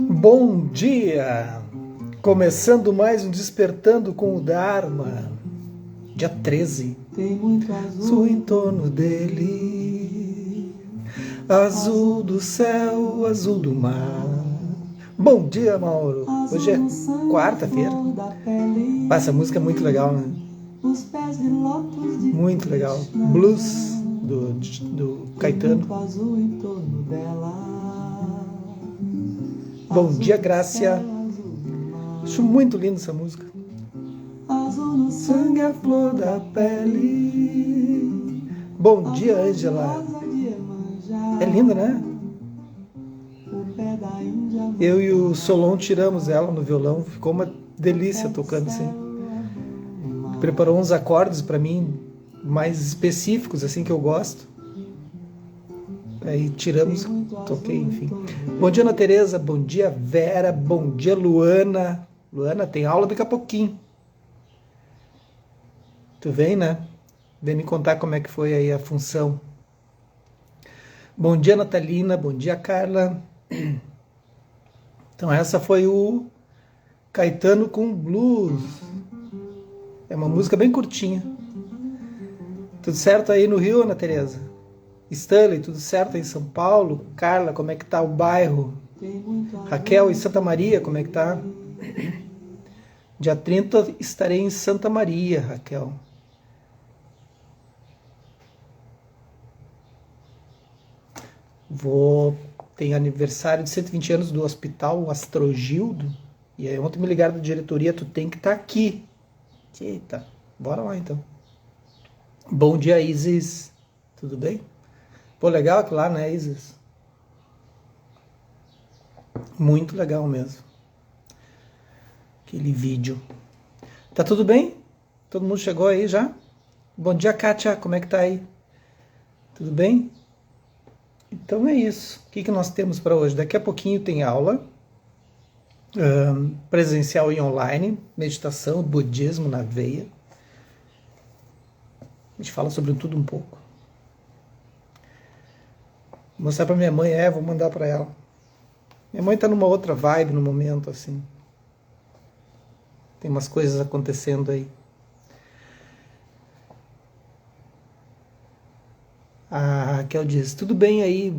Bom dia! Começando mais um Despertando com o Dharma. Dia 13. Tem muito azul em torno dele, azul do céu, azul do mar. Bom dia, Mauro! Hoje é quarta-feira. Essa música é muito legal, né? Muito legal. Blues do Caetano. Bom dia, Grácia. Acho muito linda essa música. Azul no sangue, a flor da pele. Bom dia, Ângela. É linda, né? Eu e o Solon tiramos ela no violão. Ficou uma delícia tocando assim. Preparou uns acordes para mim mais específicos, assim, que eu gosto. Aí tiramos, toquei, enfim. Bom dia, Ana Tereza. Bom dia, Vera. Bom dia, Luana. Luana, tem aula daqui a pouquinho. Tu vem, né? Vem me contar como é que foi aí a função. Bom dia, Natalina. Bom dia, Carla. Então essa foi o Caetano com Blues. É uma música bem curtinha. Tudo certo aí no Rio, Ana Tereza? Stanley, tudo certo aí em São Paulo? Carla, como é que tá o bairro? Raquel, em Santa Maria, como é que tá? Dia 30 estarei em Santa Maria, Raquel. Tem aniversário de 120 anos do Hospital Astrogildo. E aí ontem me ligaram da diretoria, tu tem que estar aqui. Eita, bora lá então. Bom dia, Isis. Tudo bem? Pô, legal aquilo lá, né, Isis? Muito legal mesmo. Aquele vídeo. Tá tudo bem? Todo mundo chegou aí já? Bom dia, Kátia. Como é que tá aí? Tudo bem? Então é isso. O que nós temos para hoje? Daqui a pouquinho tem aula presencial e online, meditação, budismo na veia. A gente fala sobre tudo um pouco. Vou mostrar para minha mãe, vou mandar para ela. Minha mãe tá numa outra vibe no momento, assim. Tem umas coisas acontecendo aí. A Raquel diz, tudo bem aí,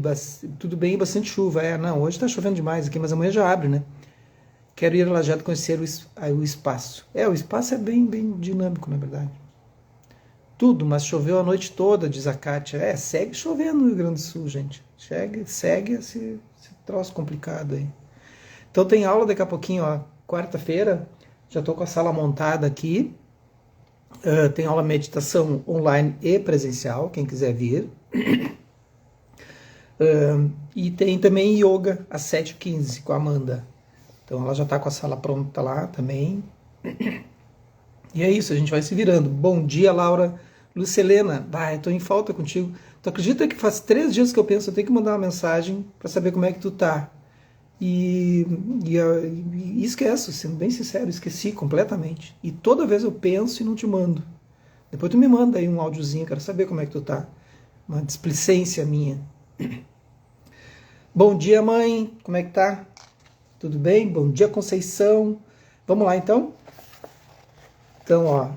tudo bem, bastante chuva. Não, hoje está chovendo demais aqui, mas amanhã já abre, né? Quero ir a Lajeado conhecer o espaço. O espaço é bem dinâmico, na verdade. Tudo, mas choveu a noite toda, diz a Kátia. Segue chovendo no Rio Grande do Sul, gente. Segue esse troço complicado aí. Então tem aula daqui a pouquinho, ó, quarta-feira. Já estou com a sala montada aqui. Tem aula meditação online e presencial, quem quiser vir. E tem também yoga às 7h15 com a Amanda. Então ela já está com a sala pronta lá também. E é isso, a gente vai se virando. Bom dia, Laura. Lucelena, eu estou em falta contigo. Tu acredita que faz 3 dias que eu penso, eu tenho que mandar uma mensagem para saber como é que tu tá. E esqueço, sendo bem sincero, esqueci completamente. E toda vez eu penso e não te mando. Depois tu me manda aí um áudiozinho, quero saber como é que tu tá. Uma displicência minha. Bom dia, mãe, como é que tá? Tudo bem? Bom dia, Conceição. Vamos lá, então? Então, ó,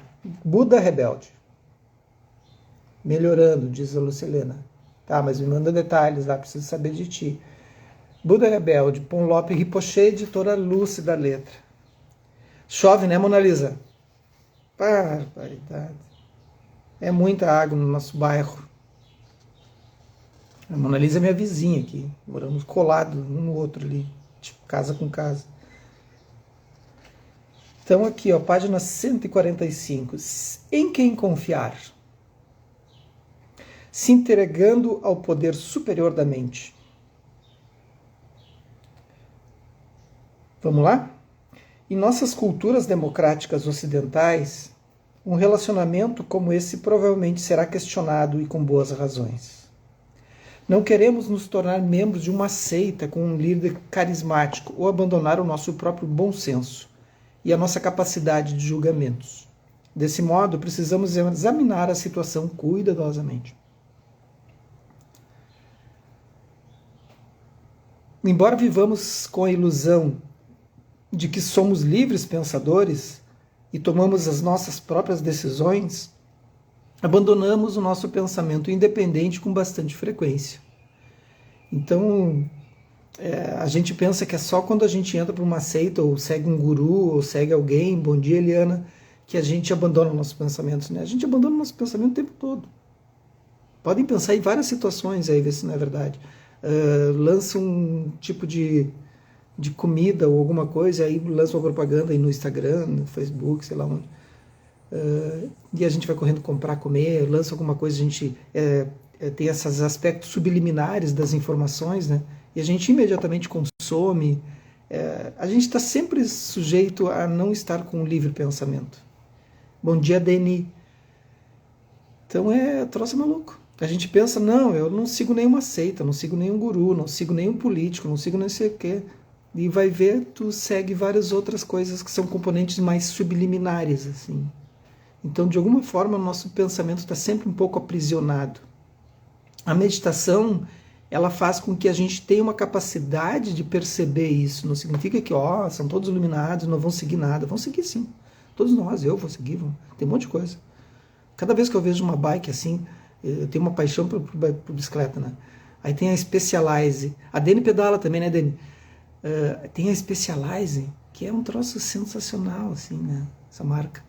Buda rebelde. Melhorando, diz a Lucilena. Tá, mas me manda detalhes lá, preciso saber de ti. Buda rebelde, Ponlope Rinpoche, editora Lúcida Letra. Chove, né, Mona Lisa? Barbaridade. É muita água no nosso bairro. A Mona Lisa é minha vizinha aqui. Moramos colados um no outro ali. Tipo, casa com casa. Então aqui, ó, página 145. Em quem confiar? Se entregando ao poder superior da mente. Vamos lá? Em nossas culturas democráticas ocidentais, um relacionamento como esse provavelmente será questionado e com boas razões. Não queremos nos tornar membros de uma seita com um líder carismático ou abandonar o nosso próprio bom senso e a nossa capacidade de julgamentos. Desse modo, precisamos examinar a situação cuidadosamente. embora vivamos com a ilusão de que somos livres pensadores e tomamos as nossas próprias decisões, abandonamos o nosso pensamento independente com bastante frequência. Então, a gente pensa que é só quando a gente entra para uma seita, ou segue um guru, ou segue alguém, bom dia, Eliana, que a gente abandona nossos pensamentos. Né? A gente abandona o nosso pensamento o tempo todo. Podem pensar em várias situações aí, ver se não é verdade. Lança um tipo de comida ou alguma coisa, aí lança uma propaganda aí no Instagram, no Facebook, sei lá onde. E a gente vai correndo comprar, comer, lança alguma coisa, a gente tem esses aspectos subliminares das informações, né? E a gente imediatamente consome. A gente está sempre sujeito a não estar com um livre pensamento. Bom dia, Deni. Então troço maluco. A gente pensa, não, eu não sigo nenhuma seita, não sigo nenhum guru, não sigo nenhum político, não sigo nem sei o quê. E vai ver, tu segue várias outras coisas que são componentes mais subliminares, assim. Então, de alguma forma, o nosso pensamento está sempre um pouco aprisionado. A meditação, ela faz com que a gente tenha uma capacidade de perceber isso. Não significa que, são todos iluminados, não vão seguir nada. Vão seguir sim. Todos nós, eu vou seguir, tem um monte de coisa. Cada vez que eu vejo uma bike assim, eu tenho uma paixão por bicicleta, né? Aí tem a Specialized. A Dani pedala também, né, Dani? Tem a Specialized, que é um troço sensacional, assim, né? Essa marca.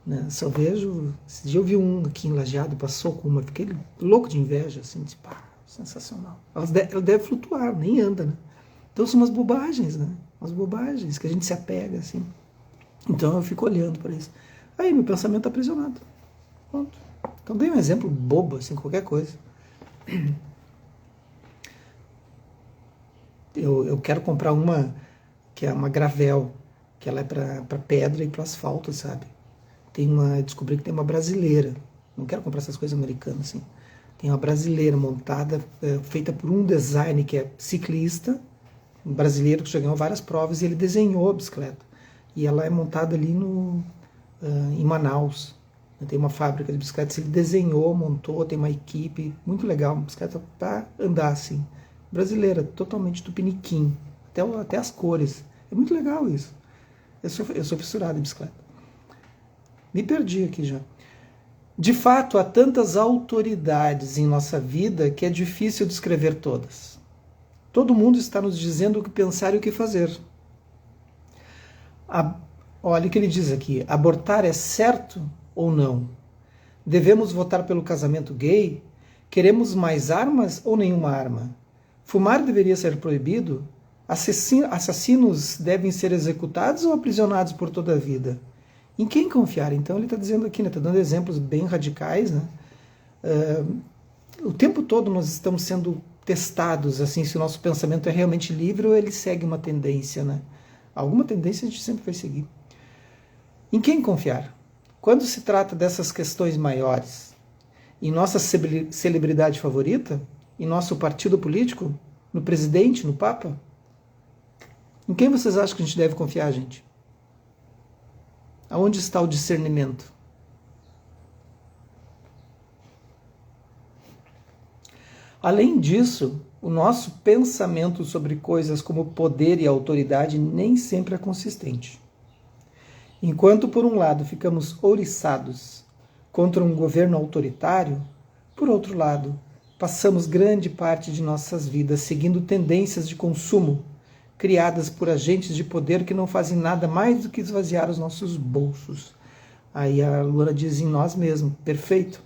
Né? Só vejo... Esse dia eu vi um aqui em Lajeado, passou com uma, fiquei louco de inveja, assim, tipo, sensacional. Ela deve flutuar, nem anda, né? Então são umas bobagens, né? Umas bobagens que a gente se apega, assim. Então eu fico olhando para isso. Aí meu pensamento está aprisionado. Pronto. Então dei um exemplo bobo, assim, qualquer coisa. Eu quero comprar uma que é uma Gravel, que ela é para pedra e para asfalto, sabe? Descobri que tem uma brasileira. Não quero comprar essas coisas americanas, assim. Tem uma brasileira montada, feita por um designer que é ciclista, um brasileiro que já ganhou várias provas, e ele desenhou a bicicleta. E ela é montada ali em Manaus. Tem uma fábrica de bicicletas, ele desenhou, montou, tem uma equipe, muito legal, uma bicicleta para andar assim. Brasileira, totalmente tupiniquim, até as cores. É muito legal isso. Eu sou fissurado em bicicleta. Me perdi aqui já. De fato, há tantas autoridades em nossa vida que é difícil descrever todas. Todo mundo está nos dizendo o que pensar e o que fazer. Olha o que ele diz aqui. Abortar é certo ou não? Devemos votar pelo casamento gay? Queremos mais armas ou nenhuma arma? Fumar deveria ser proibido? Assassinos devem ser executados ou aprisionados por toda a vida? Em quem confiar? Então ele está dizendo aqui, está dando exemplos bem radicais, né? O tempo todo nós estamos sendo testados, assim, se o nosso pensamento é realmente livre ou ele segue uma tendência, né? Alguma tendência a gente sempre vai seguir. Em quem confiar? Quando se trata dessas questões maiores, em nossa celebridade favorita, em nosso partido político, no presidente, no Papa, em quem vocês acham que a gente deve confiar, gente? Aonde está o discernimento? Além disso, o nosso pensamento sobre coisas como poder e autoridade nem sempre é consistente. Enquanto, por um lado, ficamos ouriçados contra um governo autoritário, por outro lado, passamos grande parte de nossas vidas seguindo tendências de consumo criadas por agentes de poder que não fazem nada mais do que esvaziar os nossos bolsos. Aí a Luana diz em nós mesmos, perfeito,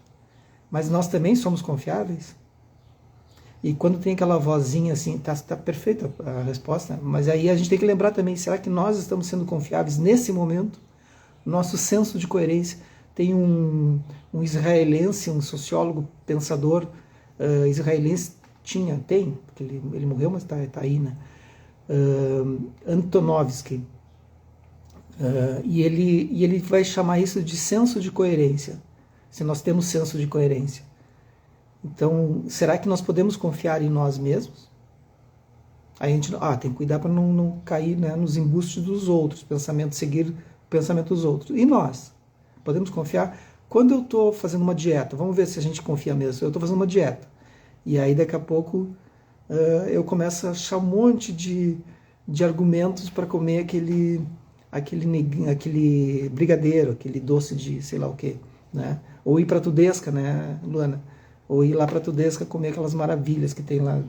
mas nós também somos confiáveis? E quando tem aquela vozinha assim, tá perfeita a resposta, mas aí a gente tem que lembrar também, será que nós estamos sendo confiáveis nesse momento? Nosso senso de coerência. Tem um israelense, um sociólogo, pensador israelense, tem, porque ele morreu, mas tá aí, né? Antonovsky. E ele vai chamar isso de senso de coerência, se nós temos senso de coerência. Então, será que nós podemos confiar em nós mesmos? Aí a gente tem que cuidar para não cair, né, nos embustes dos outros, seguir o pensamento dos outros. E nós? Podemos confiar? Quando eu estou fazendo uma dieta, vamos ver se a gente confia mesmo. Eu estou fazendo uma dieta. E aí daqui a pouco eu começo a achar um monte de argumentos para comer aquele brigadeiro, aquele doce de sei lá o quê, né? Ou ir para Tudesca, né, Luana? Ou ir lá para Tudesca comer aquelas maravilhas que tem lá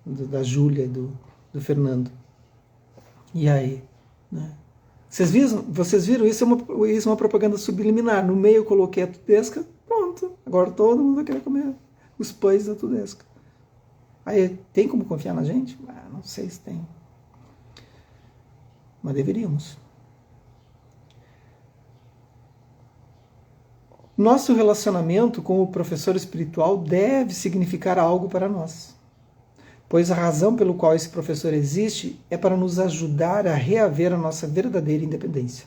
da Júlia e do Fernando. E aí, né? Vocês viram? Isso é uma propaganda subliminar. No meio eu coloquei a Tudesca, pronto. Agora todo mundo vai querer comer os pães da Tudesca. Aí, tem como confiar na gente? Não sei se tem. Mas deveríamos. Nosso relacionamento com o professor espiritual deve significar algo para nós, pois a razão pelo qual esse professor existe é para nos ajudar a reaver a nossa verdadeira independência.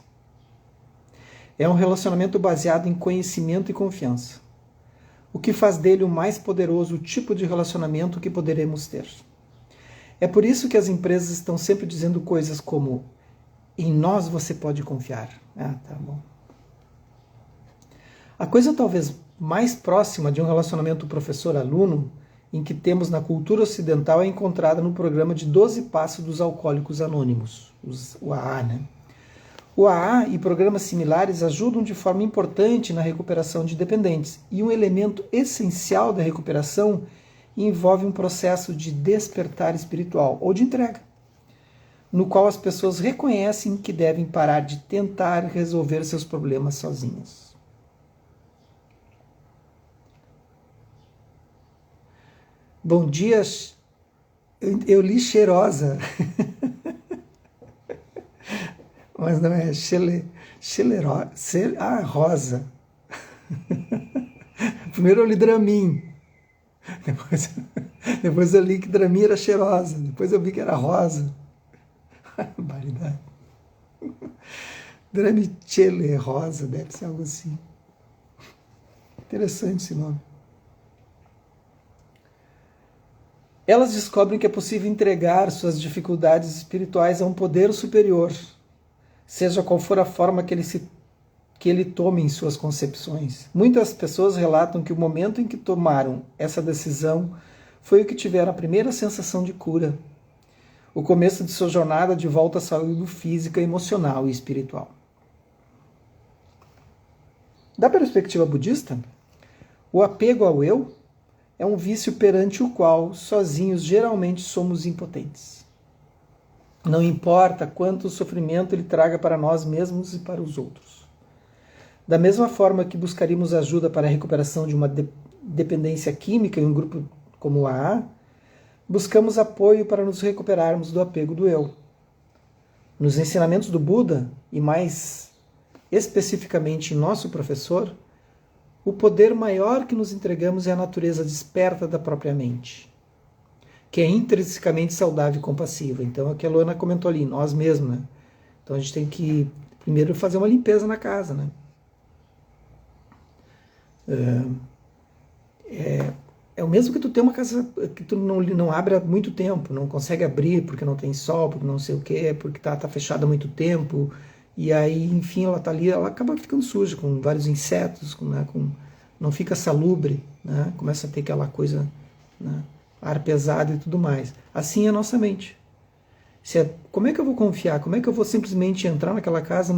É um relacionamento baseado em conhecimento e confiança, o que faz dele o mais poderoso tipo de relacionamento que poderemos ter. É por isso que as empresas estão sempre dizendo coisas como: em nós você pode confiar. Tá bom. A coisa talvez mais próxima de um relacionamento professor-aluno em que temos na cultura ocidental é encontrada no programa de 12 Passos dos Alcoólicos Anônimos, o AA, né? O AA e programas similares ajudam de forma importante na recuperação de dependentes, e um elemento essencial da recuperação envolve um processo de despertar espiritual ou de entrega, no qual as pessoas reconhecem que devem parar de tentar resolver seus problemas sozinhas. Bom dia, eu li cheirosa, mas não é rosa. Primeiro eu li Dramin, depois eu li que Dramin era cheirosa, depois eu vi que era rosa. Barbaridade. Dramichele rosa, deve ser algo assim. Interessante esse nome. Elas descobrem que é possível entregar suas dificuldades espirituais a um poder superior, seja qual for a forma que ele tome em suas concepções. Muitas pessoas relatam que o momento em que tomaram essa decisão foi o que tiveram a primeira sensação de cura, o começo de sua jornada de volta à saúde física, emocional e espiritual. Da perspectiva budista, o apego ao eu é um vício perante o qual, sozinhos, geralmente somos impotentes. Não importa quanto sofrimento ele traga para nós mesmos e para os outros. Da mesma forma que buscaríamos ajuda para a recuperação de uma dependência química em um grupo como o AA, buscamos apoio para nos recuperarmos do apego do eu. Nos ensinamentos do Buda, e mais especificamente em nosso professor, o poder maior que nos entregamos é a natureza desperta da própria mente, que é intrinsecamente saudável e compassiva. Então, é o que a Luana comentou ali, nós mesmos, né? Então, a gente tem que primeiro fazer uma limpeza na casa, né? É o mesmo que tu tem uma casa que tu não abre há muito tempo, não consegue abrir porque não tem sol, porque não sei o que, porque tá fechada há muito tempo, e aí, enfim, ela tá ali, ela acaba ficando suja, com vários insetos, não fica salubre, né? Começa a ter aquela coisa, né? Ar pesado e tudo mais. Assim é a nossa mente. Como é que eu vou confiar? Como é que eu vou simplesmente entrar naquela casa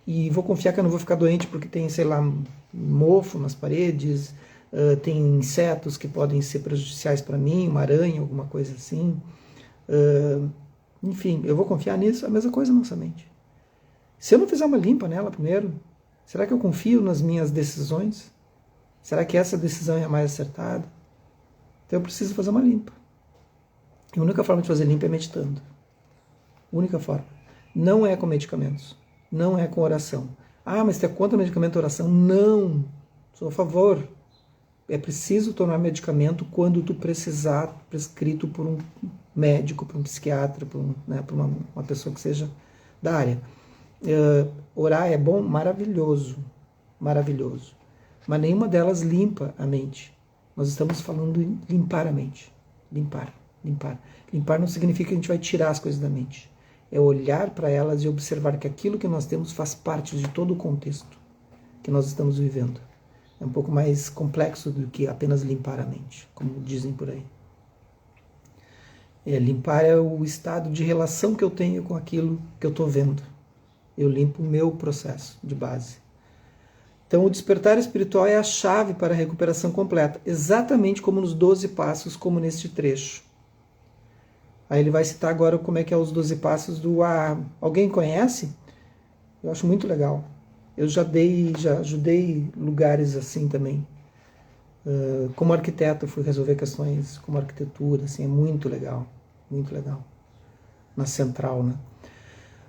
e vou confiar que eu não vou ficar doente porque tem, sei lá, mofo nas paredes, tem insetos que podem ser prejudiciais para mim, uma aranha, alguma coisa assim. Enfim, eu vou confiar nisso? A mesma coisa na nossa mente. Se eu não fizer uma limpa nela primeiro, será que eu confio nas minhas decisões? Será que essa decisão é a mais acertada? Então eu preciso fazer uma limpa. E a única forma de fazer limpa é meditando. Única forma. Não é com medicamentos. Não é com oração. Mas você é contra medicamento e oração? Não. Sou a favor. É preciso tomar medicamento quando tu precisar, prescrito por um médico, por um psiquiatra, por uma pessoa que seja da área. Orar é bom? Maravilhoso. Maravilhoso. Mas nenhuma delas limpa a mente. Nós estamos falando em limpar a mente. Limpar. Limpar não significa que a gente vai tirar as coisas da mente. É olhar para elas e observar que aquilo que nós temos faz parte de todo o contexto que nós estamos vivendo. É um pouco mais complexo do que apenas limpar a mente, como dizem por aí. Limpar é o estado de relação que eu tenho com aquilo que eu estou vendo. Eu limpo o meu processo de base. Então, o despertar espiritual é a chave para a recuperação completa, exatamente como nos 12 passos, como neste trecho. Aí ele vai citar agora como é que é os 12 passos do A. Alguém conhece? Eu acho muito legal. Eu já ajudei lugares assim também. Como arquiteto, fui resolver questões como arquitetura, assim, é muito legal, na central, né?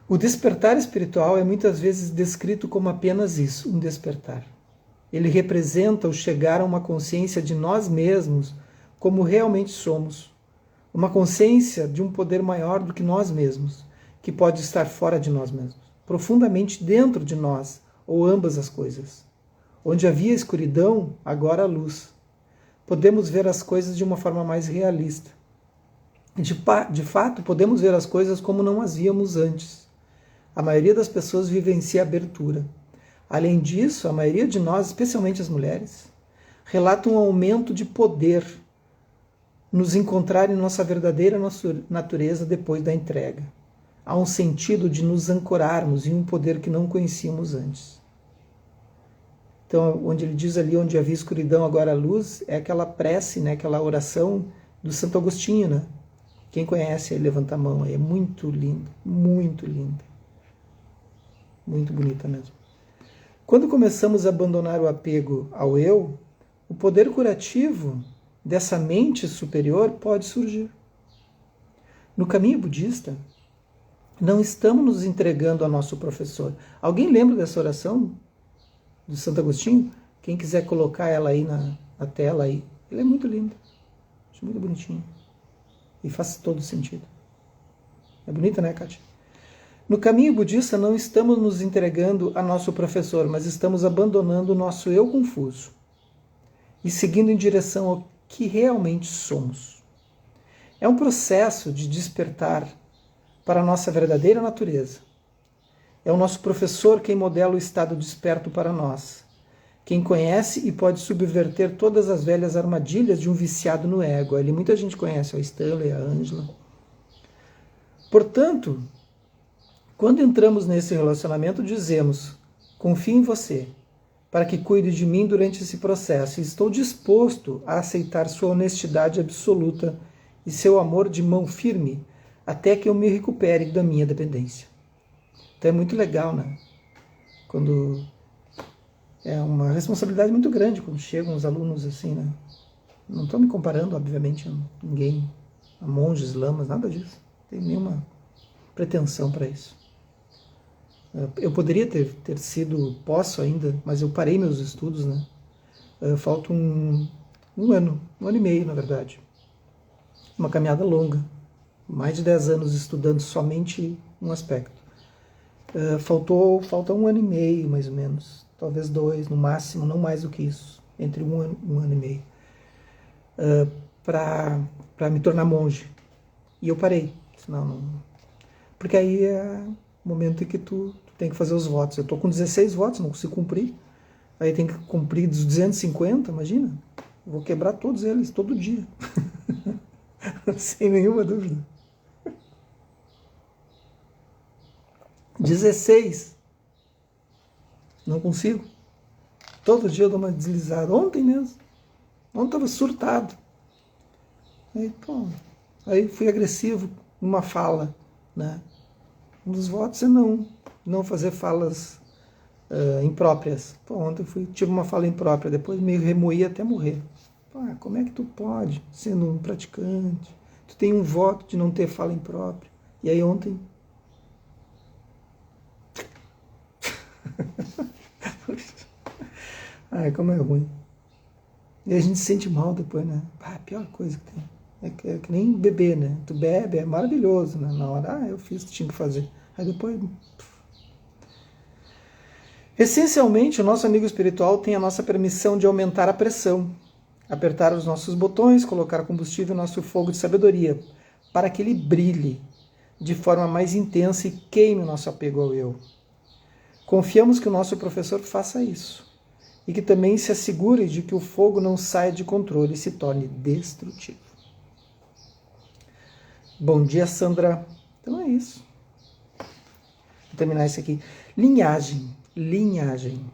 O despertar espiritual é muitas vezes descrito como apenas isso, um despertar. Ele representa o chegar a uma consciência de nós mesmos como realmente somos, uma consciência de um poder maior do que nós mesmos, que pode estar fora de nós mesmos, profundamente dentro de nós, ou ambas as coisas. Onde havia escuridão, agora há luz. Podemos ver as coisas de uma forma mais realista. De fato, podemos ver as coisas como não as víamos antes. A maioria das pessoas vivencia a abertura. Além disso, a maioria de nós, especialmente as mulheres, relata um aumento de poder nos encontrar em nossa verdadeira natureza depois da entrega. Há um sentido de nos ancorarmos em um poder que não conhecíamos antes. Então, onde ele diz ali, onde havia escuridão, agora a luz, é aquela prece, né, aquela oração do Santo Agostinho, né? Quem conhece aí, levanta a mão aí. É muito lindo, muito linda. Muito bonita mesmo. Quando começamos a abandonar o apego ao eu, o poder curativo dessa mente superior pode surgir. No caminho budista, não estamos nos entregando ao nosso professor. Alguém lembra dessa oração do Santo Agostinho? Quem quiser colocar ela aí na tela aí. Ela é muito linda. Acho muito bonitinha. E faz todo sentido. É bonita, né, Kátia? No caminho budista, não estamos nos entregando a nosso professor, mas estamos abandonando o nosso eu confuso e seguindo em direção ao que realmente somos. É um processo de despertar para a nossa verdadeira natureza. É o nosso professor quem modela o estado desperto para nós, quem conhece e pode subverter todas as velhas armadilhas de um viciado no ego. Ali muita gente conhece, a Stanley, a Angela. Portanto, quando entramos nesse relacionamento, dizemos: confio em você, para que cuide de mim durante esse processo, e estou disposto a aceitar sua honestidade absoluta e seu amor de mão firme, até que eu me recupere da minha dependência. Então é muito legal, né? Quando é uma responsabilidade muito grande quando chegam os alunos assim, né? Não estou me comparando, obviamente, a ninguém, a monges, lamas, nada disso. Não tem nenhuma pretensão para isso. Eu poderia ter sido, posso ainda, mas eu parei meus estudos, né? Falta um ano e meio, na verdade. Uma caminhada longa. Mais de 10 anos estudando somente um aspecto. Falta um ano e meio, mais ou menos. Talvez 2, no máximo, não mais do que isso. Entre um ano e meio. Para me tornar monge. E eu parei. Senão não... Porque aí é o momento em que tu tem que fazer os votos. Eu estou com 16 votos, não consigo cumprir. Aí tem que cumprir dos 250, imagina. Eu vou quebrar todos eles, todo dia. Sem nenhuma dúvida. 16. Não consigo. Todo dia eu dou uma deslizada. Ontem mesmo. Ontem estava surtado. Aí fui agressivo numa fala, né? Um dos votos é não fazer falas impróprias. Ontem tive uma fala imprópria, depois me remoí até morrer. Como é que tu pode, sendo um praticante, tu tem um voto de não ter fala imprópria? E aí ontem... como é ruim. E a gente se sente mal depois, né? A pior coisa que tem. É que nem beber, né? Tu bebe, é maravilhoso, né? Na hora, eu fiz o que tinha que fazer. Aí depois... Essencialmente, o nosso amigo espiritual tem a nossa permissão de aumentar a pressão, apertar os nossos botões, colocar combustível no nosso fogo de sabedoria, para que ele brilhe de forma mais intensa e queime o nosso apego ao eu. Confiamos que o nosso professor faça isso, e que também se assegure de que o fogo não saia de controle e se torne destrutivo. Bom dia, Sandra. Então é isso. Vou terminar esse aqui. Linhagem. Linhagem.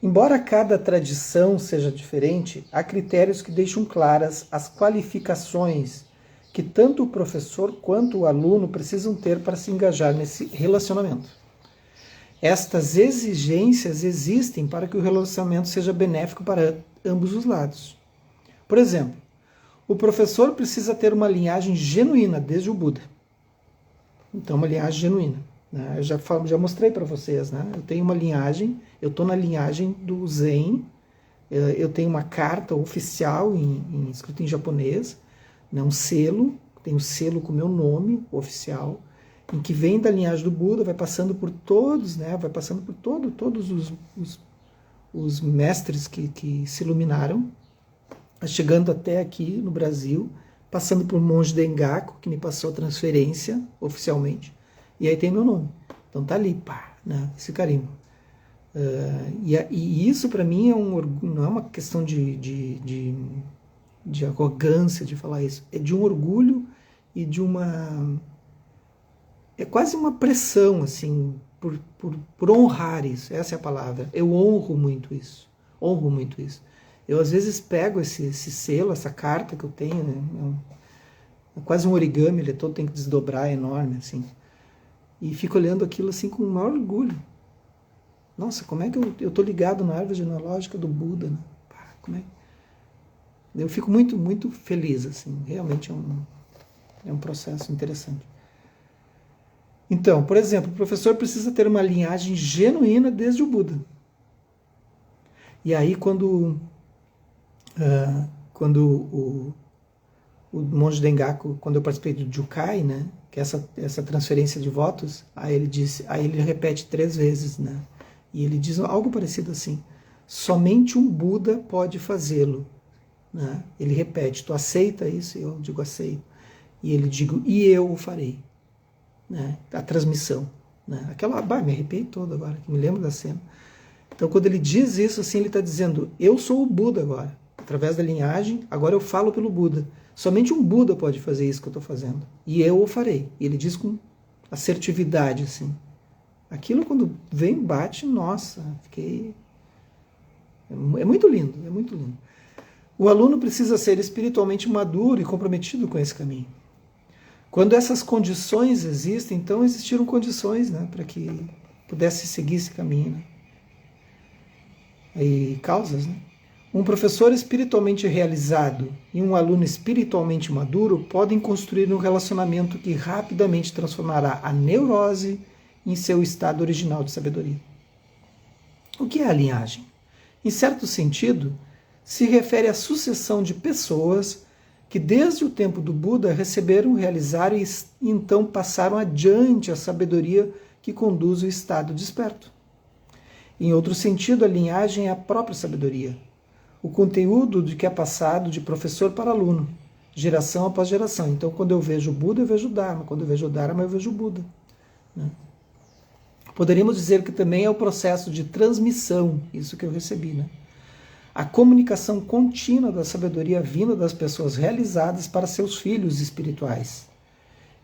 Embora cada tradição seja diferente, há critérios que deixam claras as qualificações que tanto o professor quanto o aluno precisam ter para se engajar nesse relacionamento. Estas exigências existem para que o relacionamento seja benéfico para ambos os lados. Por exemplo, o professor precisa ter uma linhagem genuína desde o Buda. Então, uma linhagem genuína. Né? Eu já mostrei para vocês, né? Eu tenho uma linhagem, eu estou na linhagem do Zen, eu tenho uma carta oficial escrita em japonês, né? Um selo, tem um selo com o meu nome oficial, em que vem da linhagem do Buda, vai passando por todos, né? Vai passando por todos os mestres que se iluminaram, chegando até aqui no Brasil, passando por um monge Dengaku, que me passou a transferência oficialmente, e aí tem meu nome. Então tá ali, pá, né, esse carimbo. E isso para mim é não é uma questão de arrogância de falar isso, é de um orgulho e de uma... É quase uma pressão, assim, por honrar isso, essa é a palavra. Eu honro muito isso, honro muito isso. Eu às vezes pego esse selo, essa carta que eu tenho, né, é quase um origami, ele todo tem que desdobrar, é enorme, assim. E fico olhando aquilo assim com o maior orgulho. Nossa, como é que eu tô ligado na árvore genealógica do Buda, né? Pá, como é? Eu fico muito, muito feliz, assim. Realmente é um processo interessante. Então, por exemplo, o professor precisa ter uma linhagem genuína desde o Buda. E aí, quando o monge Dengaku, quando eu participei do Jukai, né, que é essa transferência de votos, aí ele repete 3 vezes, né, e ele diz algo parecido assim: somente um Buda pode fazê-lo, né? Ele repete: tu aceita isso? Eu digo aceito. E ele digo: e eu o farei, né? A transmissão, né? Me arrepiei todo agora, me lembro da cena. Então, quando ele diz isso, assim, ele está dizendo: eu sou o Buda agora, através da linhagem, agora eu falo pelo Buda. Somente um Buda pode fazer isso que eu estou fazendo. E eu o farei. E ele diz com assertividade, assim. Aquilo, quando vem, bate, nossa, fiquei... É muito lindo, é muito lindo. O aluno precisa ser espiritualmente maduro e comprometido com esse caminho. Quando essas condições existem, então existiram condições, né, para que pudesse seguir esse caminho, né? E causas, né? Um professor espiritualmente realizado e um aluno espiritualmente maduro podem construir um relacionamento que rapidamente transformará a neurose em seu estado original de sabedoria. O que é a linhagem? Em certo sentido, se refere à sucessão de pessoas que desde o tempo do Buda receberam, realizaram e então passaram adiante a sabedoria que conduz o estado desperto. Em outro sentido, a linhagem é a própria sabedoria, o conteúdo de que é passado de professor para aluno, geração após geração. Então, quando eu vejo o Buda, eu vejo o Dharma. Quando eu vejo o Dharma, eu vejo o Buda, né? Poderíamos dizer que também é o processo de transmissão, isso que eu recebi, né? A comunicação contínua da sabedoria vinda das pessoas realizadas para seus filhos espirituais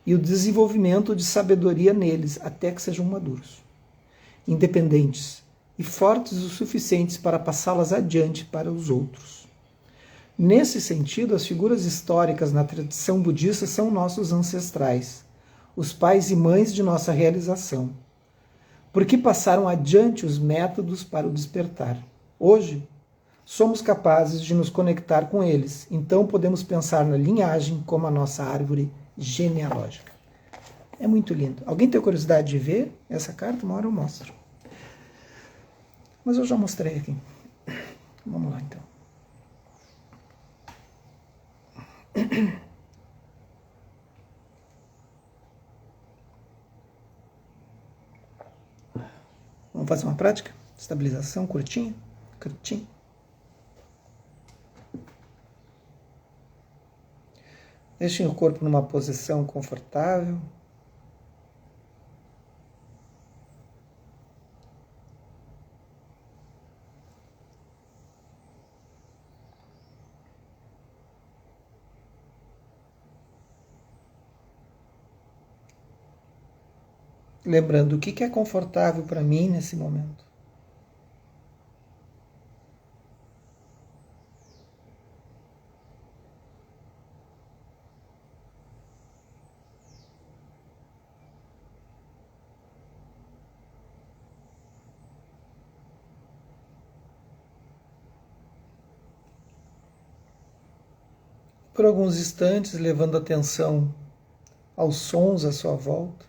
e o desenvolvimento de sabedoria neles até que sejam maduros, independentes e fortes o suficientes para passá-las adiante para os outros. Nesse sentido, as figuras históricas na tradição budista são nossos ancestrais, os pais e mães de nossa realização, porque passaram adiante os métodos para o despertar. Hoje, somos capazes de nos conectar com eles, então podemos pensar na linhagem como a nossa árvore genealógica. É muito lindo. Alguém tem curiosidade de ver essa carta? Uma hora eu mostro. Mas eu já mostrei aqui. Vamos lá, então. Vamos fazer uma prática? Estabilização curtinha? Curtinha. Deixem o corpo numa posição confortável. lembrando o que é confortável para mim nesse momento. Por alguns instantes, levando atenção aos sons à sua volta.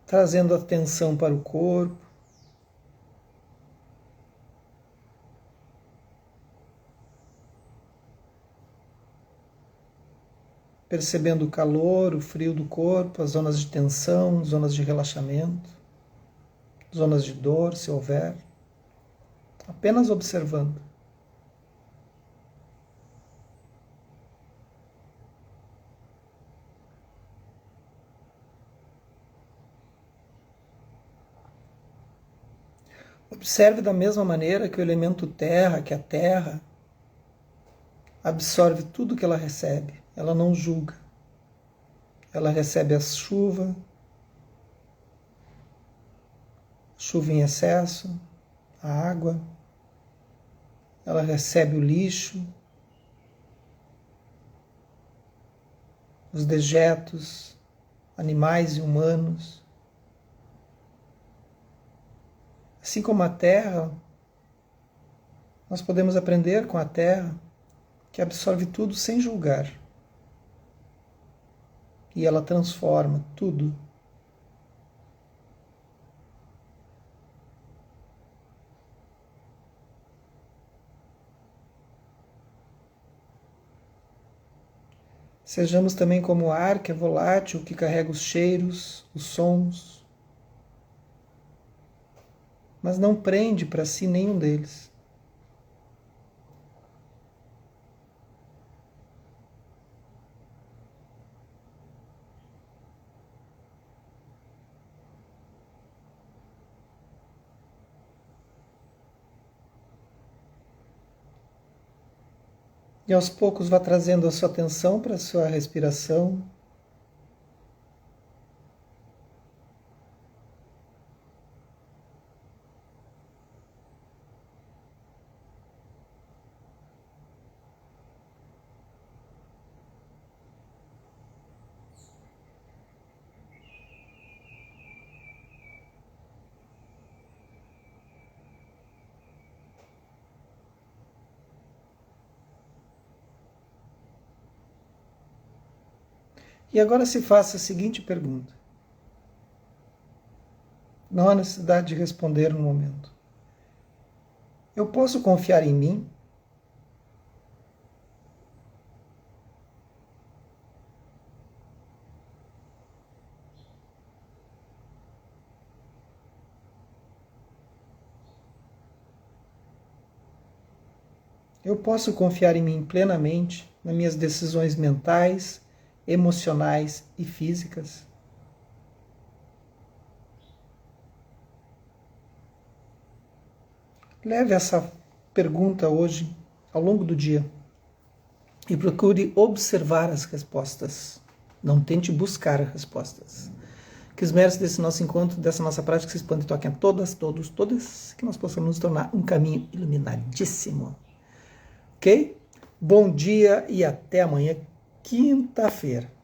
Trazendo atenção para o corpo. Percebendo o calor, o frio do corpo, as zonas de tensão, zonas de relaxamento, zonas de dor, se houver. Apenas observando. Observe da mesma maneira que o elemento terra, que a terra, absorve tudo que ela recebe. Ela não julga. Ela recebe a chuva em excesso, a água. Ela recebe o lixo, os dejetos, animais e humanos. Assim como a terra, nós podemos aprender com a terra que absorve tudo sem julgar. E ela transforma tudo. Sejamos também como o ar, que é volátil, que carrega os cheiros, os sons, mas não prende para si nenhum deles. E aos poucos vá trazendo a sua atenção para a sua respiração. E agora se faça a seguinte pergunta. Não há necessidade de responder no momento. Eu posso confiar em mim? Eu posso confiar em mim plenamente nas minhas decisões mentais, emocionais e físicas? Leve essa pergunta hoje, ao longo do dia, e procure observar as respostas. Não tente buscar as respostas. Que os méritos desse nosso encontro, dessa nossa prática, se expandem e toquem a todas, todos, todas, que nós possamos nos tornar um caminho iluminadíssimo. Ok? Bom dia e até amanhã, quinta-feira.